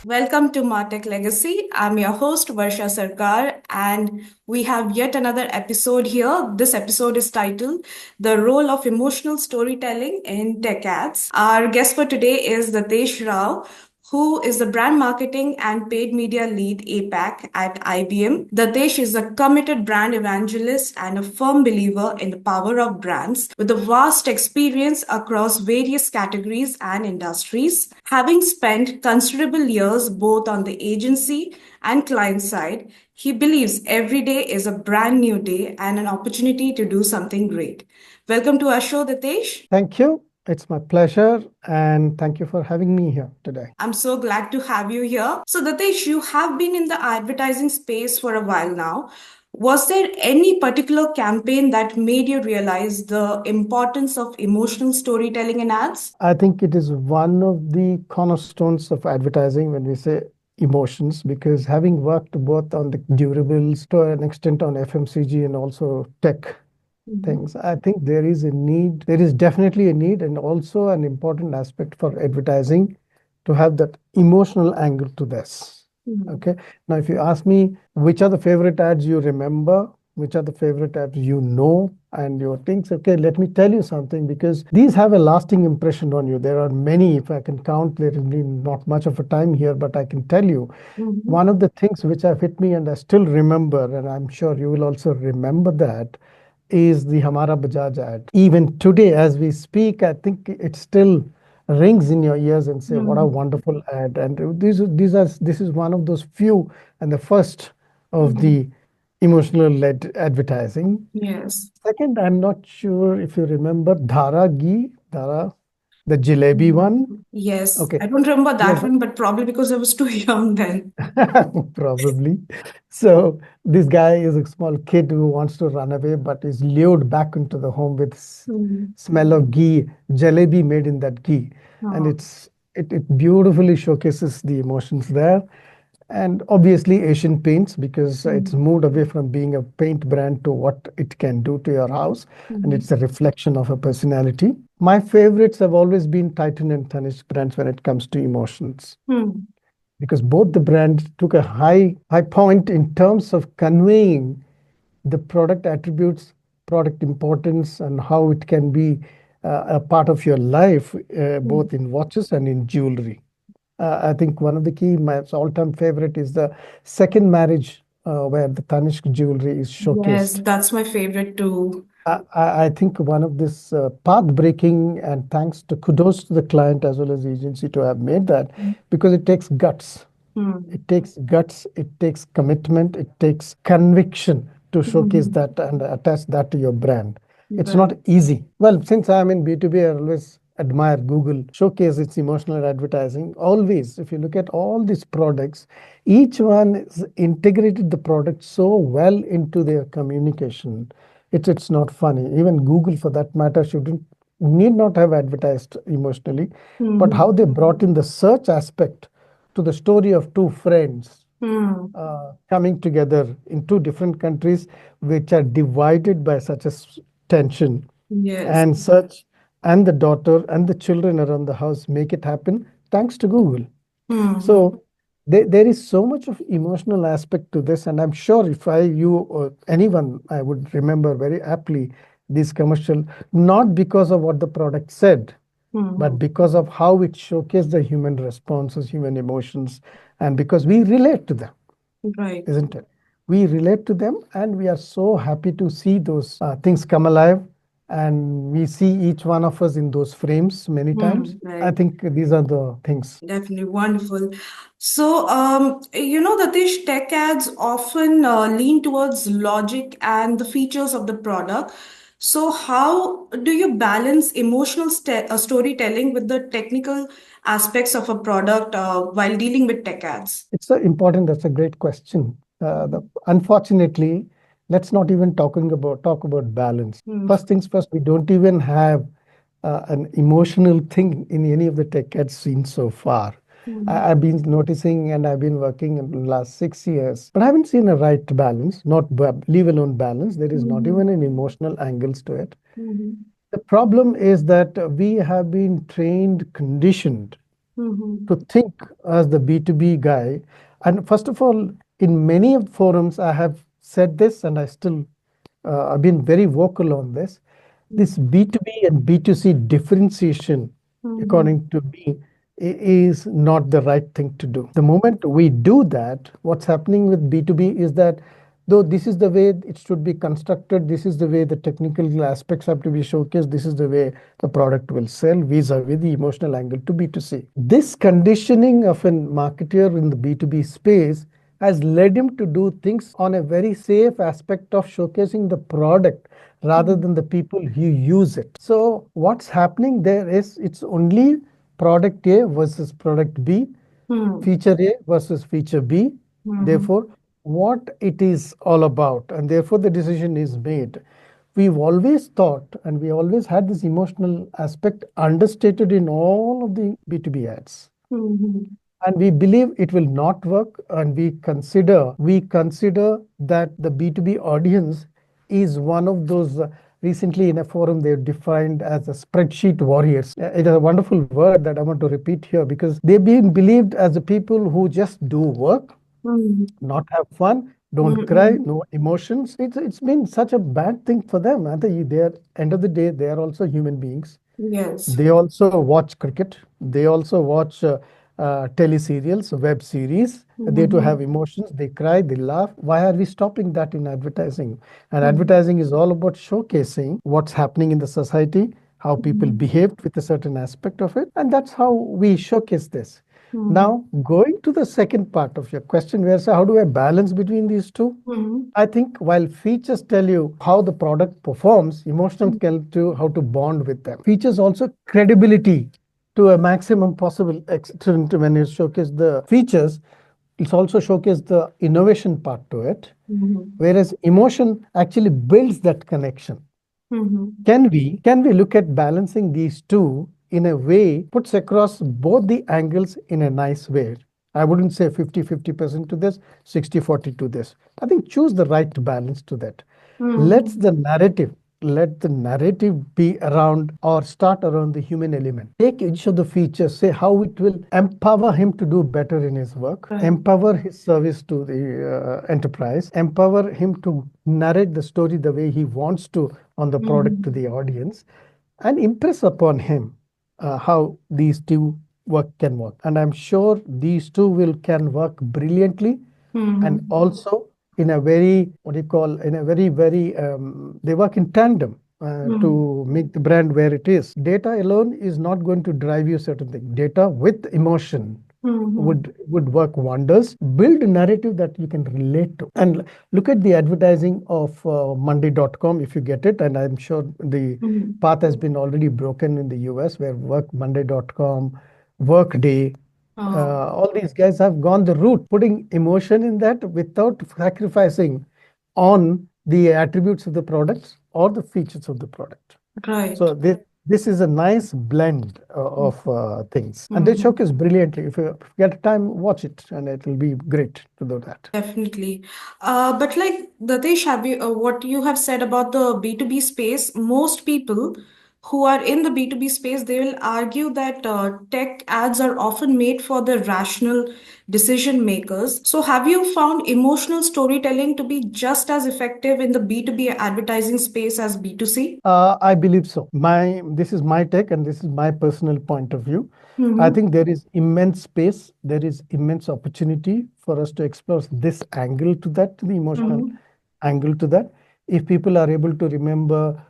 Welcome to Martech Legacy. I'm your host, Varsha Sarkar, and we have yet another episode here. This episode is titled The Role of Emotional Storytelling in Tech Ads. Our guest for today is Dathesh Rao, who is the brand marketing and paid media lead APAC at IBM. Dathesh is a committed brand evangelist and a firm believer in the power of brands with a vast experience across various categories and industries. Having spent considerable years both on the agency and client side, he believes every day is a brand new day and an opportunity to do something great. Welcome to our show, Dathesh. Thank you. It's my pleasure, and thank you for having me here today. I'm so glad to have you here. So, Datesh, you have been in the advertising space for a while now. Was there any particular campaign that made you realize the importance of emotional storytelling in ads? I think it is one of the cornerstones of advertising when we say emotions, because having worked both on the durables to an extent on FMCG and also tech Mhm. things, I think there is a need, there is definitely a need, and also an important aspect for advertising to have that emotional angle to this. Mhm. Okay. Now, if you ask me which are the favorite ads you remember, which are the favorite ads you know, and your things, okay, let me tell you something, because these have a lasting impression on you. There are many, if I can count, there will be not much of a time here, but I can tell you Mhm. one of the things which have hit me and I still remember, and I'm sure you will also remember that, is the Hamara Bajaj ad. Even today, as we speak, I think it still rings in your ears and say, "What a Mhm. wonderful ad!" And this is one of those few and the first of Mhm. the emotional-led advertising. Yes. Second, I'm not sure if you remember Dhara Ghee, Dhara, the jalebi one. Mhm. Yes. Okay, I don't remember that yes, one, but probably because I was too young then. probably. So this guy is a small kid who wants to run away, but is lured back into the home with Mhm. smell of ghee, jalebi made in that ghee, and Oh. it beautifully showcases the emotions there. And obviously Asian Paints, because it's Mhm. moved away from being a paint brand to what it can do to your house, and Mhm. it's a reflection of a personality. My favorites have always been Titan and Tanishq brands when it comes to emotions, Mhm. because both the brands took a high point in terms of conveying the product attributes, product importance, and how it can be a part of your life, Mhm. both in watches and in jewelry. I think one of the key, my all-time favorite, is the second marriage, where the Tanishq jewelry is Yes, showcased. that's my favorite too. I think one of this path-breaking, and thanks to kudos to the client as well as the agency to have made that, because it takes guts. Hmm. It takes guts, it takes commitment, it takes conviction to showcase Mhm. that and attach that to your brand. It's not Right. easy. Well, since I'm in B2B, I always admire Google showcase its emotional advertising. Always, if you look at all these products, each one is integrated the product so well into their communication. It's not funny. Even Google, for that matter, shouldn't need not have advertised emotionally, but how Mhm. they brought in the search aspect to the story of two friends Hmm. coming together in two different countries, which are divided by such a tension Yes. and such, and the daughter and the children around the house make it happen thanks to Google. Hmm. So there is so much of emotional aspect to this, and I'm sure if you, or anyone, I would remember very aptly this commercial, not because of what the product said, Hmm. but because of how it showcased the human responses, human emotions, and because we relate to them, Right. isn't it? We relate to them, and we are so happy to see those things come alive, and we see each one of us in those frames many times. Hmm. I Right. think these are the things. Definitely wonderful. So, Natish, tech ads often lean towards logic and the features of the product. So, how do you balance emotional storytelling with the technical aspects of a product while dealing with tech ads? It's important. That's a great question. Unfortunately, let's not even talk about balance. Hmm. First things first, we don't even have an emotional thing in any of the tech ads seen so far. Hmm. I've been noticing and I've been working in the last 6 years, but I haven't seen a right balance. Not leave alone balance. There is not Hmm. even an emotional angles to it. Hmm. The problem is that we have been trained, conditioned, Mm-hmm. to think as the B2B guy. And first of all, in many of forums, I have said this and I still, I've been very vocal on this. This B2B and B2C differentiation, Mm-hmm. according to me, is not the right thing to do. The moment we do that, what's happening with B2B is that though this is the way it should be constructed, this is the way the technical aspects have to be showcased, this is the way the product will sell vis-a-vis the emotional angle to B2C. This conditioning of a marketer in the B2B space has led him to do things on a very safe aspect of showcasing the product rather than the people who use it. So what's happening there is it's only product A versus product B, Mm-hmm. feature A versus feature B. Mm-hmm. Therefore, what it is all about, and therefore the decision is made. We've always thought, and we always had this emotional aspect understated in all of the B2B ads. Mm-hmm. And we believe it will not work, and we consider that the B2B audience is one of those recently in a forum they've defined as a spreadsheet warriors. It is a wonderful word that I want to repeat here because they've been believed as the people who just do work, Mm-hmm. not have fun, don't cry, Mm-hmm. no emotions. It's been such a bad thing for them. And they're end of the day, they are also human beings. Yes. They also watch cricket. They also watch teleserials, web series. They too Mm-hmm. have emotions. They cry, they laugh. Why are we stopping that in advertising? And Mm-hmm. advertising is all about showcasing what's happening in the society, how people Mm-hmm. behaved with a certain aspect of it. And that's how we showcase this. Mm-hmm. Now, going to the second part of your question, where so how do I balance between these two? Mm-hmm. I think while features tell you how the product performs, emotions tell you how to bond with them. Features also credibility to a maximum possible extent when you showcase the features. It's also showcase the innovation part to it, Mm-hmm. whereas emotion actually builds that connection. Mm-hmm. Can we look at balancing these two in a way puts across both the angles in a nice way? I wouldn't say 50-50% to this, 60-40 to this. I think choose the right balance to that. Let's Mm-hmm. the narrative let the narrative be around or start around the human element. Take each of the features, say how it will empower him to do better in his work, Right. empower his service to the enterprise, empower him to narrate the story the way he wants to on the product to Mm-hmm. the audience, and impress upon him how these two work can work. And I'm sure these two will can work brilliantly, and Mm-hmm. also in a very what do you call in a very very they work in tandem Mm-hmm. to make the brand where it is. Data alone is not going to drive you certain thing. Data with emotion Mm-hmm. would work wonders. Build a narrative that you can relate to. And look at the advertising of Monday.com if you get it. And I'm sure the Mm-hmm. path has been already broken in the US where Work Monday.com, Workday, Oh, all these guys have gone the route, putting emotion in that without sacrificing on the attributes of the products or the features of the product. right. So this is a nice blend of things, and they Mm-hmm. showcase brilliantly. If you get time, watch it, and it will be great to do that. Definitely. But like Datesh, what you have said about the B2B space, most people who are in the B2B space, they will argue that tech ads are often made for the rational decision makers. So have you found emotional storytelling to be just as effective in the B2B advertising space as B2C? I believe so. This is my take, and this is my personal point of view. I Mm-hmm. think there is immense space, there is immense opportunity for us to explore this angle to that, the emotional Mm-hmm. angle to that. If people are able to remember,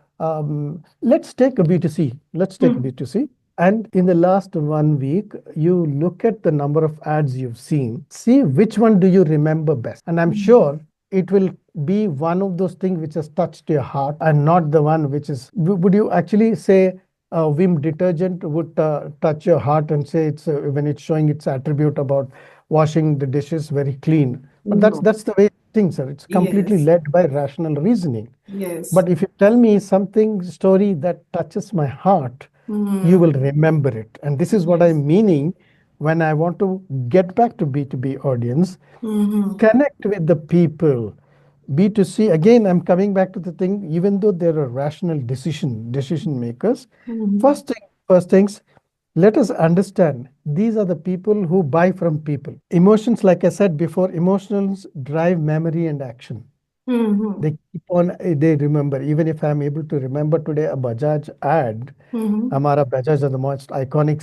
let's take a B2C. Let's take Mm-hmm. B2C. And in the last 1 week, you look at the number of ads you've seen, see which one do you remember best. And I'm sure it will be one of those things which has touched your heart and not the one which is. Would you actually say Vim detergent would touch your heart and say it's when it's showing its attribute about washing the dishes very clean? But that's No. that's the way things are. It's completely Yes. led by rational reasoning. Yes. But if you tell me something story that touches my heart, you Mm-hmm. will remember it. And this is what Yes. I'm meaning when I want to get back to B2B audience, Mm-hmm. connect with the people. B2C, again, I'm coming back to the thing, even though there are rational decision makers, Mm-hmm. first things, Let us understand these are the people who buy from people. Emotions, like I said before, emotions drive memory and action. Mm-hmm. They keep on, they remember. Even if I'm able to remember today a Bajaj ad, Mm-hmm. Amara Bajaj is the most iconic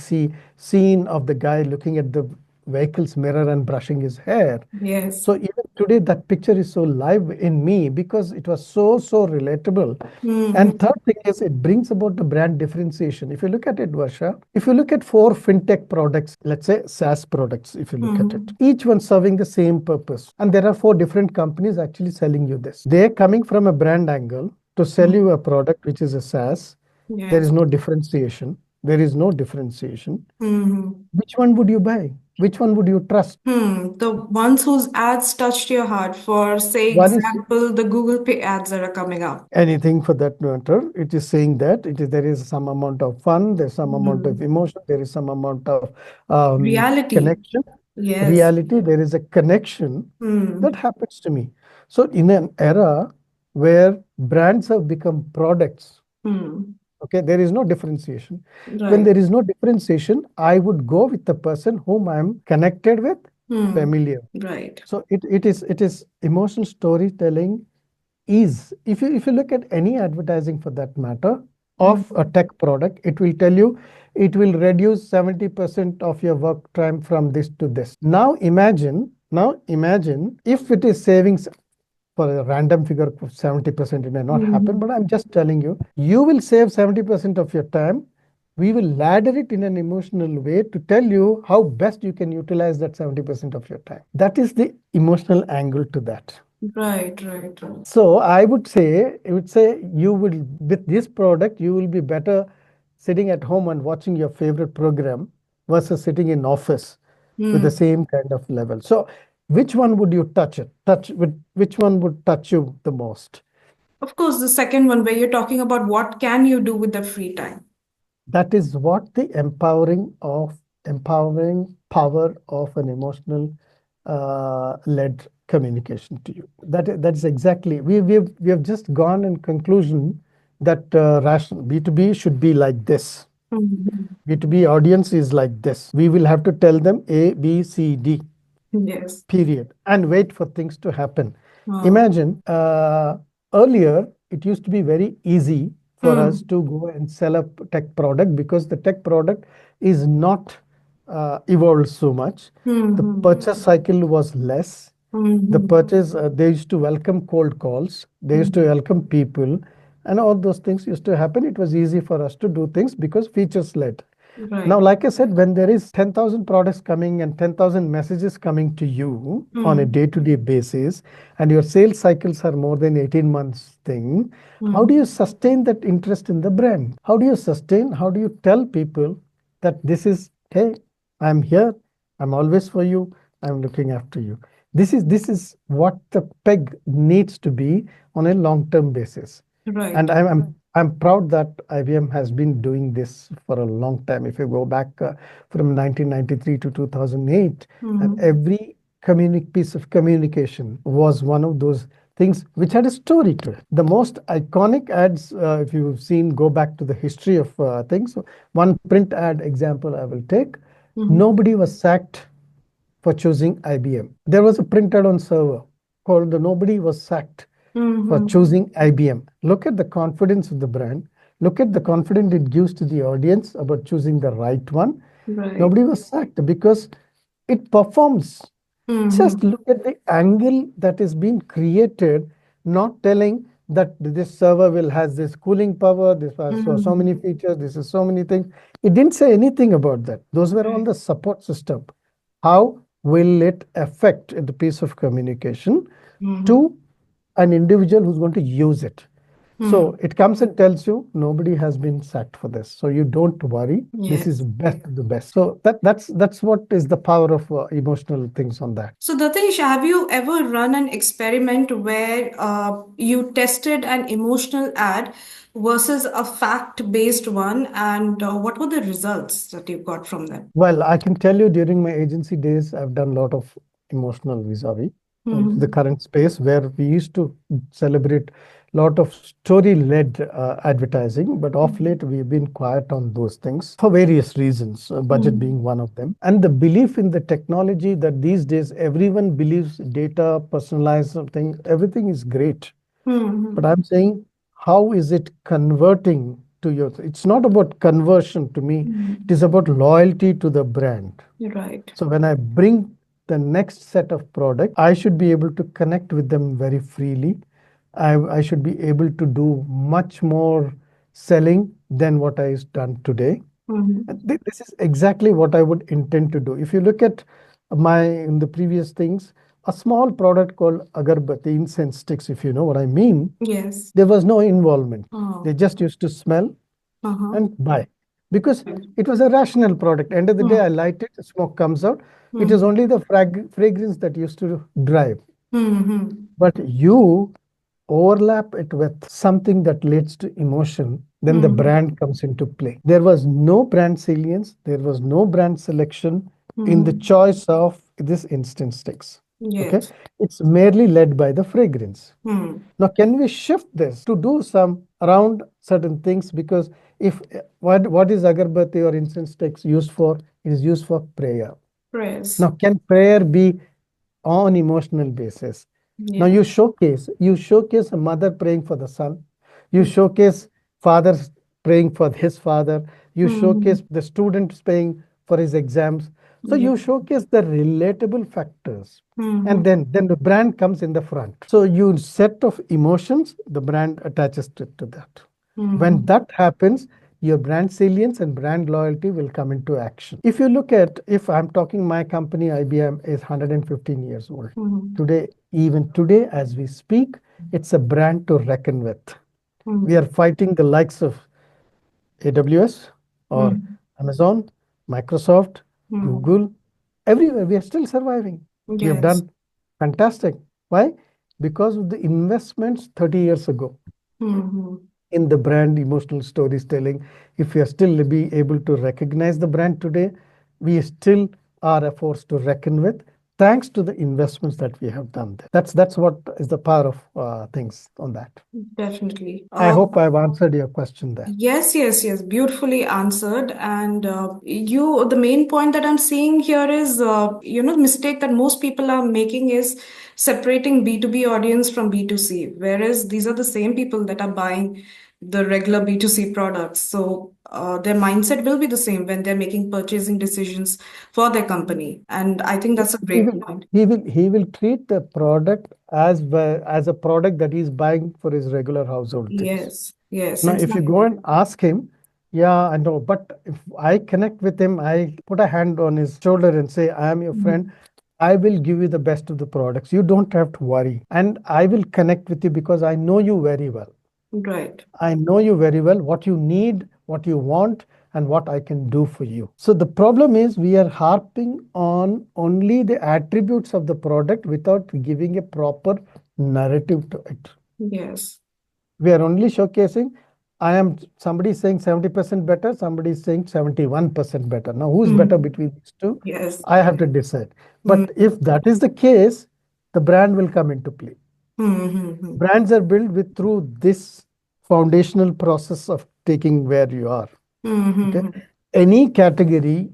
scene of the guy looking at the vehicle's mirror and brushing his hair. Yes. So even today, that picture is so live in me because it was so relatable. And Mm-hmm. third thing is it brings about the brand differentiation. If you look at it, Varsha, if you look at four fintech products, let's say SaaS products, if you look at it, Mm-hmm. each one serving the same purpose. And there are four different companies actually selling you this. They're coming from a brand angle to sell you a product which is a SaaS. There is Yes. no differentiation. There is no differentiation. Mm-hmm. Which one would you buy? Which one would you trust? The ones whose ads touched your heart, for say One is example, the Google Pay ads that are coming up. anything for that matter. It is saying that there is some amount of fun, there's some amount of Mm. emotion, there is some amount of Reality. connection, Yes. reality, there is a connection that Hmm. happens to me. So, in an era where brands have become products, Hmm. okay, there is no differentiation. When Right. there is no differentiation, I would go with the person whom I'm connected with, Hmm. familiar. Right. So it is emotional storytelling is if you look at any advertising for that matter of a Hmm. tech product, it will tell you it will reduce 70% of your work time from this to this. Now imagine if it is savings for a random figure of 70%, it may not happen, but Hmm. I'm just telling you, you will save 70% of your time. We will ladder it in an emotional way to tell you how best you can utilize that 70% of your time. That is the emotional angle to that. Right. Right. Right. So I would say you will with this product you will be better sitting at home and watching your favorite program versus sitting in office with the Hmm. same kind of level. So which one would you touch with which one would touch you the most? Of course, the second one where you're talking about what can you do with the free time. That is what the empowering power of an emotional led communication to you. That's exactly we have just gone in conclusion that rational B2B should be like this. Mhm. B2B audience is like this. We will have to tell them A, B, C, D, Yes. period, and wait for things to happen. Oh. Imagine earlier it used to be very easy for us Hmm. to go and sell a tech product because the tech product is not evolved so much. The Hmm. purchase cycle was less. The Hmm. purchase, they used to welcome cold calls, they used to Hmm. welcome people, and all those things used to happen. It was easy for us to do things because features led. Now, Right. like I said, when there is 10,000 products coming and 10,000 messages coming to you on a Hmm. day-to-day basis, and your sales cycles are more than 18 months thing, how do you Hmm. sustain that interest in the brand? How do you tell people that this is, hey, I'm here, I'm always for you, I'm looking after you. This is what the peg needs to be on a long-term basis. And Right. I'm proud that IBM has been doing this for a long time. If you go back from 1993 to 2008, and Hmm. every piece of communication was one of those things which had a story to it. The most iconic ads, if you've seen, go back to the history of things. So one print ad example I will take. Hmm. Nobody was sacked for choosing IBM. There was a print ad on server called the Nobody Was Sacked for Hmm. choosing IBM. Look at the confidence of the brand. Look at the confidence it gives to the audience about choosing the right one. Right. Nobody was sacked because it performs. Just Hmm. look at the angle that is being created, not telling that this server will has this cooling power, this has so many Hmm. features, this is so many things. It didn't say anything about that. Those were all Right. the support system. How will it affect the piece of communication Hmm. to an individual who's going to use it? So Hmm. it comes and tells you nobody has been sacked for this. So you don't worry. This is Yes. best of the best. So that's what is the power of emotional things on that. So, Datesh, have you ever run an experiment where you tested an emotional ad versus a fact-based one, and what were the results that you got from them? Well, I can tell you during my agency days, I've done a lot of emotional vis-a-vis the Hmm. current space where we used to celebrate lot of story-led advertising, but of late Mhm. we've been quiet on those things for various reasons, budget Mhm. being one of them. And the belief in the technology that these days everyone believes data, personalized thing, everything is great. But Mhm. I'm saying, how is it converting to your? It's not about conversion to me, it Mhm. is about loyalty to the brand. Right. So when I bring the next set of product, I should be able to connect with them very freely. I should be able to do much more selling than what I have done today. And Mhm. this is exactly what I would intend to do. If you look at my in the previous things, a small product called agarbatti incense sticks, if you know what I mean, Yes. there was no involvement. They Oh. just used to smell Uh-huh. and buy because Right. it was a rational product. End of the day, I Mhm. light it, smoke comes out. It is Mhm. only the fragrance that used to drive. Mhm. But you overlap it with something that leads to emotion, then the Mhm. brand comes into play. There was no brand salience, there was no brand selection in the Mhm. choice of this instance sticks. Okay, Yes. it's merely led by the fragrance. Hmm. Now, can we shift this to do some around certain things? Because if what is agarbatti or incense sticks used for? It is used for prayer. Press. Now, can prayer be on emotional basis? Now, Yeah. you showcase a mother praying for the son. You showcase father praying for his father. You showcase Mhm. the student praying for his exams. So Yeah. you showcase the relatable factors, and Mhm. then the brand comes in the front. So you set of emotions, the brand attaches to that. When Mhm. that happens, your brand salience and brand loyalty will come into action. If you look at, if I'm talking my company, IBM is 115 years old. Mhm. Today, even today, as we speak, it's a brand to reckon with. We are Mhm. fighting the likes of AWS or Mhm. Amazon, Microsoft, Mhm. Google, everywhere. We are still surviving. We have Yes. done fantastic. Why? Because of the investments 30 years ago Mhm. in the brand emotional storytelling. If we are still be able to recognize the brand today, we still are a force to reckon with, thanks to the investments that we have done there. That's what is the power of things on that. Definitely. I hope I've answered your question there. Yes, yes, yes. Beautifully answered. And the main point that I'm seeing here is, mistake that most people are making is separating B2B audience from B2C, whereas these are the same people that are buying the regular B2C products. So their mindset will be the same when they're making purchasing decisions for their company. And I think that's a He great will point. he will treat the product as well as a product that he's buying for his regular household things. Yes, yes, Now, if you go exactly. and ask him, yeah, I know, but if I connect with him, I put a hand on his shoulder and say, I am your friend. Mhm. I will give you the best of the products. You don't have to worry. And I will connect with you because I know you very well. Right. I know you very well, what you need, what you want, and what I can do for you. So the problem is we are harping on only the attributes of the product without giving a proper narrative to it. Yes. We are only showcasing, I am somebody is saying 70% better, somebody is saying 71% better. Now, who's better Mhm. between these two? Yes. I have to decide. But Mm-hmm. if that is the case, the brand will come into play. Mm-hmm. Brands are built with through this foundational process of taking where you are. Okay. Mm-hmm. Any category,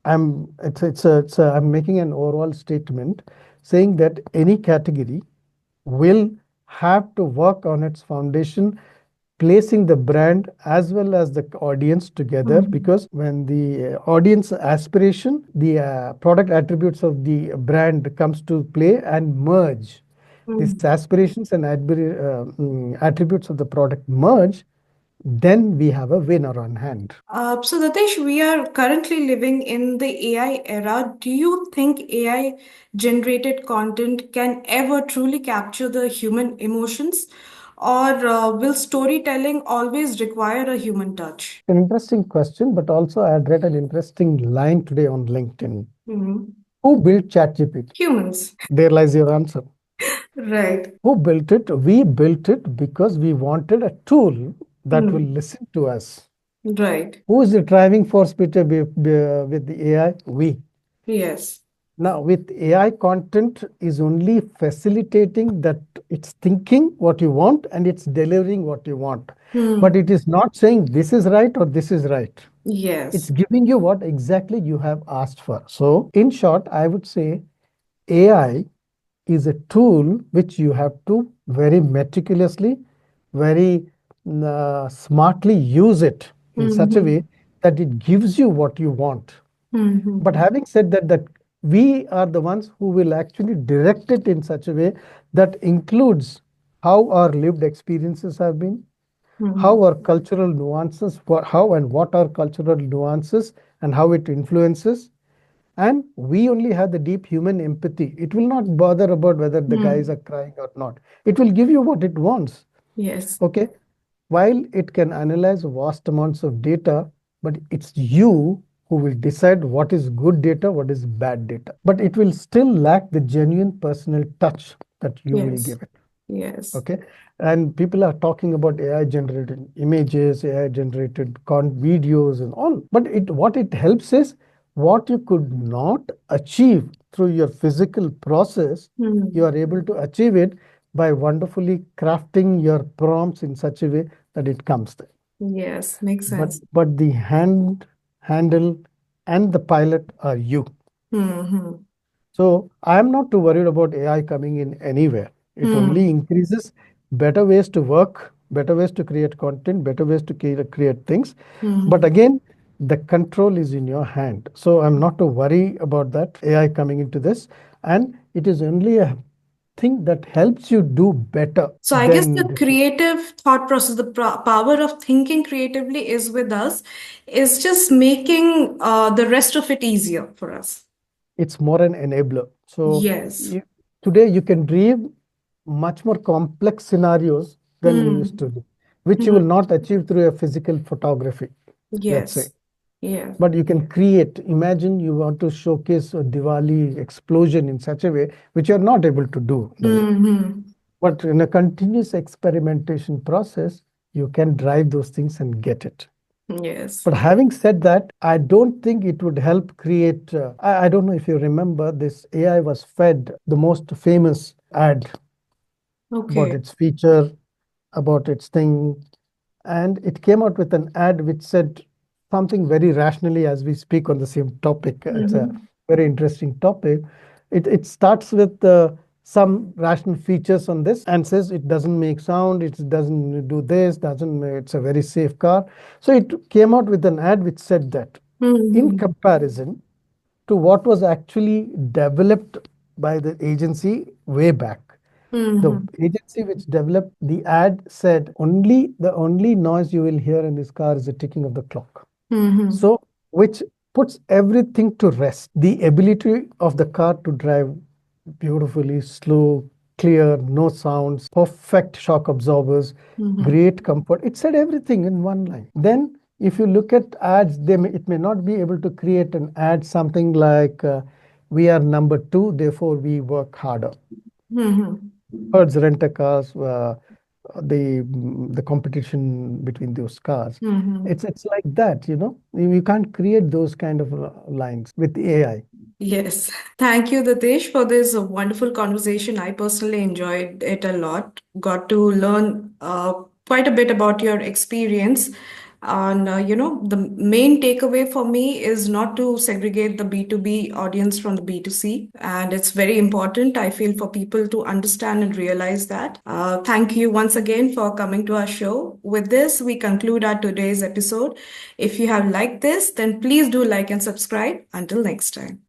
I'm making an overall statement saying that any category will have to work on its foundation, placing the brand as well as the audience together, Mm-hmm. because when the audience aspiration, the product attributes of the brand comes to play and merge, these Mm-hmm. aspirations and attributes of the product merge, then we have a winner on hand. So Datesh, we are currently living in the AI era. Do you think AI generated content can ever truly capture the human emotions, or will storytelling always require a human touch? An interesting question, but also I had read an interesting line today on LinkedIn. Mm-hmm. Who built ChatGPT? Humans. There lies your answer. Right. Who built it? We built it because we wanted a tool that will Mm. listen to us. Right. Who is the driving force with the AI? We. Yes. Now, with AI, content is only facilitating that it's thinking what you want and it's delivering what you want. But Hmm. it is not saying this is right or this is right. It's Yes. giving you what exactly you have asked for. So, in short, I would say AI is a tool which you have to very meticulously, very smartly use it in such a Hmm. way that it gives you what you want. Hmm. But having said that, that we are the ones who will actually direct it in such a way that includes how our lived experiences have been, how Hmm. our cultural nuances, how and what are cultural nuances and how it influences. And we only have the deep human empathy. It will not bother about whether the guys Hmm. are crying or not. It will give you what it wants. Yes. Okay. While it can analyze vast amounts of data, but it's you who will decide what is good data, what is bad data. But it will still lack the genuine personal touch that you will Yes. give it. Yes. Okay. And people are talking about AI generated images, AI generated videos and all. But what it helps is what you could not achieve through your physical process, you Hmm. are able to achieve it by wonderfully crafting your prompts in such a way that it comes there. Yes. Makes But sense. the handle and the pilot are you. Hmm. So I'm not too worried about AI coming in anywhere. It only Hmm. increases better ways to work, better ways to create content, better ways to create things. But Hmm. again, the control is in your hand. So I'm not to worry about that AI coming into this. And it is only a thing that helps you do better So I guess than the creative thought process, the power of thinking creatively is with us, is just making the rest of it easier for us. it's more an enabler. So Yes. today you can dream much more complex scenarios than you used Hmm. to do, which you will Hmm. not achieve through a physical photography, let's say. Yes. Yeah. But you can create. Imagine you want to showcase a Diwali explosion in such a way which you're not able to do the way. Hmm. But in a continuous experimentation process, you can drive those things and get it. Yes. But having said that, I don't think it would help create. I don't know if you remember this AI was fed the most famous ad about Okay. its feature, about its thing, and it came out with an ad which said something very rationally as we speak on the same topic. It's a Hmm. very interesting topic. It starts with some rational features on this and says it doesn't make sound, it doesn't do this, doesn't, it's a very safe car. So it came out with an ad which said that in Hmm. comparison to what was actually developed by the agency way back. The Hmm. agency which developed the ad said the only noise you will hear in this car is the ticking of the clock. Hmm. So, which puts everything to rest. The ability of the car to drive beautifully, slow, clear, no sounds, perfect shock absorbers, Hmm. great comfort. It said everything in one line. Then, if you look at ads, it may not be able to create an ad something like, we are number two, therefore we work harder. Hmm. Hertz rent-a-cars, the competition between those cars. Hmm. It's like that, you know. You can't create those kind of lines with AI. Yes. Thank you, Datesh, for this wonderful conversation. I personally enjoyed it a lot. Got to learn quite a bit about your experience. And, the main takeaway for me is not to segregate the B2B audience from the B2C. And it's very important, I feel, for people to understand and realize that. Thank you once again for coming to our show. With this, we conclude our today's episode. If you have liked this, then please do like and subscribe. Until next time.